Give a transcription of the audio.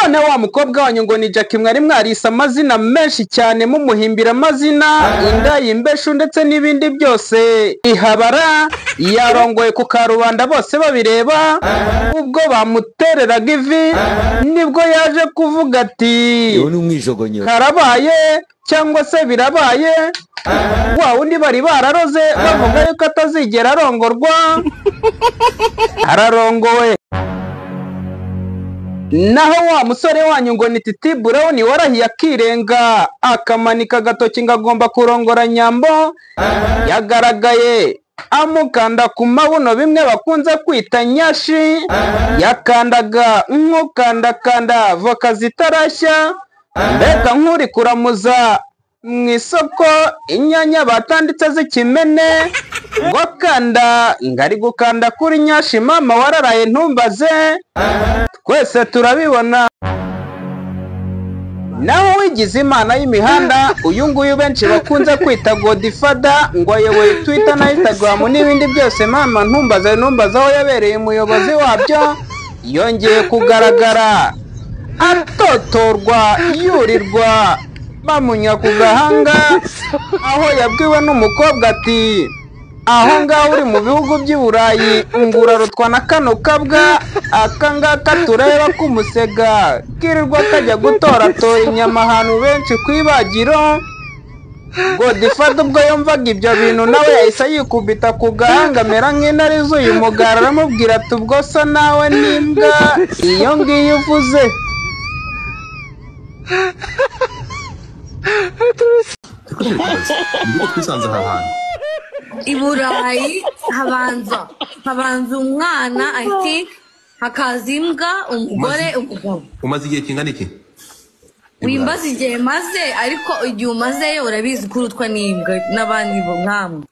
none wa mukobwa wanyu ngo ni Jackie mwari mwarisa amazina menshi cyane mumuhimbira amazina inda yimbeshu ndetse n'ibindi byose ihabara yarongoye ku karubanda bose babireba ubwo bamutereraga ivi nibwo yaje kuvuga ati karabaye cyangwa se birabaye wa undi bari bararoze bavuga yuko atazigera arongorwa ararongowe. Naho wa musore wanyu ngo ni Titi Brown warahiye akirenga akamanika agatoki ngo agomba kurongora Nyambo yagaragaye amukanda ku mabuno bimwe bakunze kwita nyashi yakandaga nk'ukandakanda voka zitarashya mbega nk'uri kuramuza mu isoko inyanya batanditse z'ikimene ngo kanda ngari gukanda kuri nyashi mama wararaye ntumbaze twese turabibona. Naho wigize imana y'imihanda uyu nguyu benshi bakunze kwita Godfather ngo ayoboye Twitter na Instagram n'ibindi byose mama ntumbaze aho yabereye umuyobozi wabyo yongeye kugaragara atotorwa yurirwa bamunya ku gahanga aho yabwiwe n'umukobwa ati aho ngaho uri mu bihugu by'i Burayi ngurarutwa na kano kabwa akangaka tureba kumusega kirirwa kajya gutoratora inyama ahantu benshi kwibagiro. Godfather ubwo yumvaga ibyo bintu nawe yahise yikubita ku gahanga amera nk'intare z'uyu mugara aramubwira ati ubwo so nawe n'imbwa iyo ngiyo uvuze. I Burayi habanza umwana I think hakaza imbwa umugore umugabo. Umaze igihe kingana iki? Wimbaza igihe maze ariko igihe umazeyo urabizi kurutwa n'imbwa n'abandi bo nkamwe.